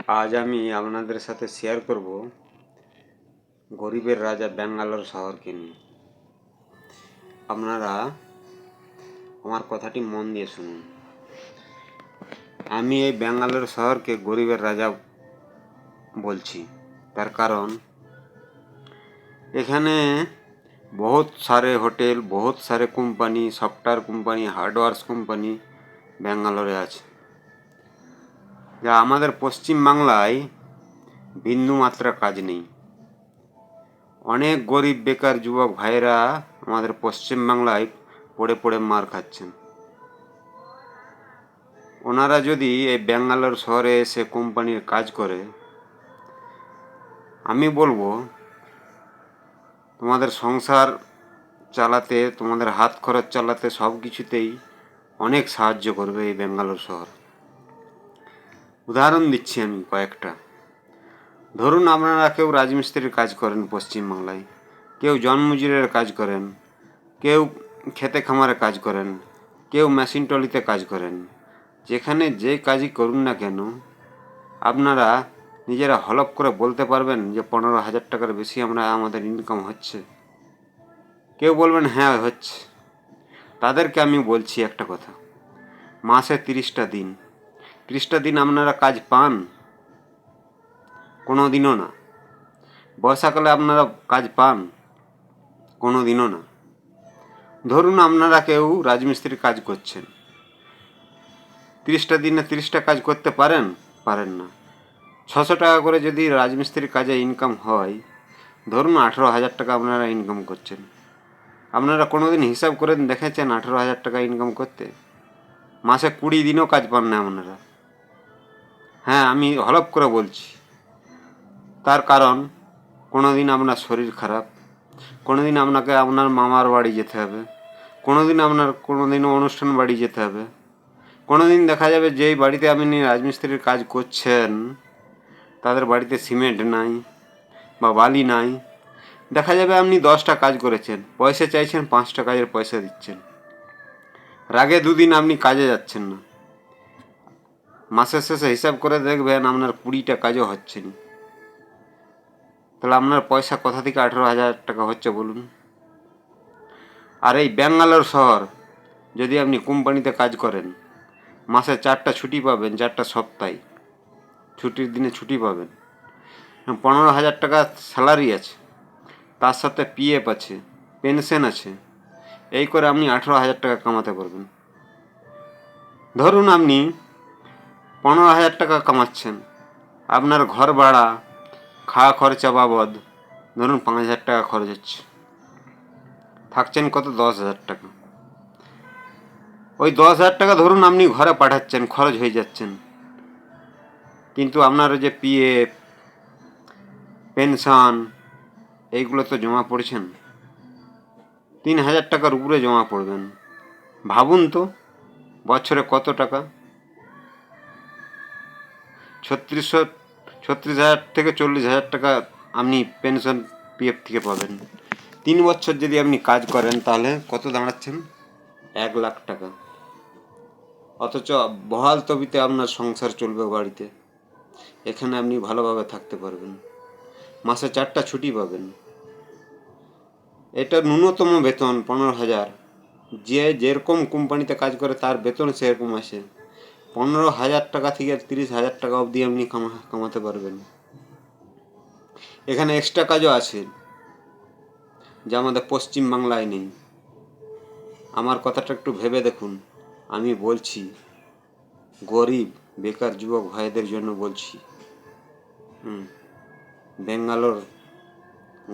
আজ আমি আপনাদের সাথে শেয়ার করব গরিবের রাজা ব্যাঙ্গালোর শহরকে নিয়ে। আপনারা আমার কথাটি মন দিয়ে শুনুন। আমি এই ব্যাঙ্গালোর শহরকে গরিবের রাজা বলছি, তার কারণ এখানে बहुत सारे হোটেল, बहुत सारे কোম্পানি, সফটওয়্যার কোম্পানি, হার্ডওয়্যার্স কোম্পানি ব্যাঙ্গালোরে আছে, যা আমাদের পশ্চিম বাংলায় বিন্দু মাত্রা কাজ নেই। অনেক গরিব বেকার যুবক ভাইরা আমাদের পশ্চিম বাংলায় পড়ে পড়ে মার খাচ্ছেন। ওনারা যদি এই ব্যাঙ্গালোর শহরে এসে কোম্পানির কাজ করে, আমি বলবো তোমাদের সংসার চালাতে, তোমাদের হাত খরচ চালাতে, সব কিছুতেই অনেক সাহায্য করবে এই ব্যাঙ্গালোর শহর। উদাহরণ দিচ্ছি আমি কয়েকটা। ধরুন আপনারা কেউ রাজমিস্ত্রির কাজ করেন পশ্চিমবাংলায়, কেউ জনমজুরের কাজ করেন, কেউ খেতে খামারে কাজ করেন, কেউ মেশিন টলিতে কাজ করেন। যেখানে যে কাজই করুন না কেন, আপনারা নিজেরা হলপ করে বলতে পারবেন যে 15,000 টাকার বেশি আমাদের ইনকাম হচ্ছে? কেউ বলবেন হ্যাঁ হচ্ছে। তাদেরকে আমি বলছি একটা কথা, মাসে 30টা দিন, 30টা দিন আপনারা কাজ পান? কোনো দিনও না। বর্ষাকালে আপনারা কাজ পান? কোনো দিনও না। ধরুন আপনারা কেউ রাজমিস্ত্রির কাজ করছেন, 30টা দিনে 30টা কাজ করতে পারেন? পারেন না। 600 টাকা করে যদি রাজমিস্ত্রির কাজে ইনকাম হয়, ধরুন 18,000 টাকা আপনারা ইনকাম করছেন। আপনারা কোনো দিন হিসাব করে দেখেছেন 18,000 টাকা ইনকাম করতে? মাসে 20 দিনও কাজ পান না আপনারা। হ্যাঁ, আমি হলপ করে বলছি। তার কারণ কোনো দিন আপনার শরীর খারাপ, কোনো দিন আপনাকে আপনার মামার বাড়ি যেতে হবে, কোনো দিন আপনার কোনো দিন অনুষ্ঠান বাড়ি যেতে হবে, কোনো দিন দেখা যাবে যেই বাড়িতে আপনি রাজমিস্ত্রির কাজ করছেন তাদের বাড়িতে সিমেন্ট নাই বা বালি নাই। দেখা যাবে আপনি 10টা কাজ করেছেন, পয়সা চাইছেন, 5টা কাজের পয়সা দিচ্ছেন। রাগে দুদিন আপনি কাজে যাচ্ছেন না। মাসের শেষে হিসাব করে দেখবেন আপনার 20টা কাজও হচ্ছে না। তাহলে আপনার পয়সা কোথা থেকে 18,000 টাকা হচ্ছে বলুন? আর এই ব্যাঙ্গালোর শহর, যদি আপনি কোম্পানিতে কাজ করেন, মাসে 4টা ছুটি পাবেন, 4টা সপ্তাহে ছুটির দিনে ছুটি পাবেন, 15,000 টাকা স্যালারি আছে, তার সাথে পিএফ আছে, পেনশন আছে। এই করে আপনি 18,000 টাকা কামাতে পারবেন। ধরুন আপনি 15,000 টাকা কামাচ্ছেন, আপনার ঘর ভাড়া, খাওয়া খরচা বাবদ ধরুন 5,000 টাকা খরচ হচ্ছে, থাকছেন কত? 10,000 টাকা। ওই 10,000 টাকা ধরুন আপনি ঘরে পাঠাচ্ছেন, খরচ হয়ে যাচ্ছেন, কিন্তু আপনার যে পিএফ, পেনশন, এইগুলো তো জমা পড়ছেন, 3,000 টাকার উপরে জমা পড়বেন। ভাবুন তো বছরে কত টাকা? 36,000 থেকে 40,000 টাকা আপনি পেনশন পিএফ থেকে পাবেন। 3 বছর যদি আপনি কাজ করেন তাহলে কত দাঁড়াচ্ছেন? 1 লাখ টাকা। অথচ বহাল তবিতে আপনার সংসার চলবে বাড়িতে। এখানে আপনি ভালোভাবে থাকতে পারবেন, মাসে 4টা ছুটি পাবেন। এটা ন্যূনতম বেতন 15,000। যে যেরকম কোম্পানিতে কাজ করে তার বেতন সেরকম আসে। 15,000 টাকা থেকে 30,000 টাকা অবধি আপনি কামাতে পারবেন। এখানে এক্সট্রা কাজও আছে যা আমাদের পশ্চিম বাংলায় নেই। আমার কথাটা একটু ভেবে দেখুন। আমি বলছি গরিব বেকার যুবক ভাইদের জন্য বলছি। ব্যাঙ্গালোর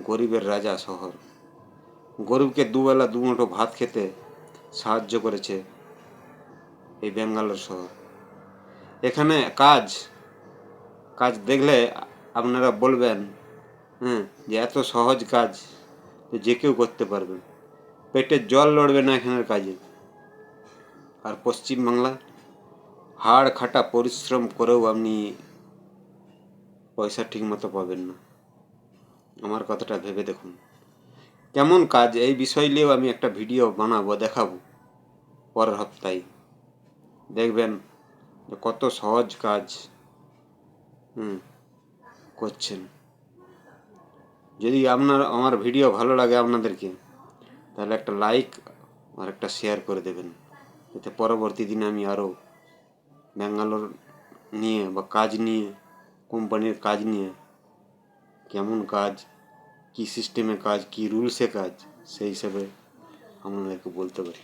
গরিবের রাজা শহর। গরিবকে দুবেলা দুমুঠো ভাত খেতে সাহায্য করেছে এই ব্যাঙ্গালোর শহর। এখানে কাজ দেখলে আপনারা বলবেন যে এত সহজ কাজ যে কেউ করতে পারবে, পেটের জল লড়বে না এখানের কাজে। আর পশ্চিমবাংলা হাড় খাটা পরিশ্রম করেও আপনি পয়সা ঠিকমতো পাবেন না। আমার কথাটা ভেবে দেখুন কেমন কাজ। এই বিষয় নিয়েও আমি একটা ভিডিও বানাবো, দেখাবো পরের সপ্তাহে। দেখবেন কত সহজ কাজ। করছেন। যদি আমার ভিডিও ভালো লাগে আপনাদেরকে, তাহলে একটা লাইক আর একটা শেয়ার করে দেবেন, যাতে পরবর্তী দিনে আমি আরও ব্যাঙ্গালোর নিয়ে বা কাজ নিয়ে, কোম্পানির কাজ নিয়ে, কেমন কাজ, কী সিস্টেমে কাজ, কী রুলসে কাজ, সেই হিসাবে আপনাদেরকে বলতে পারি।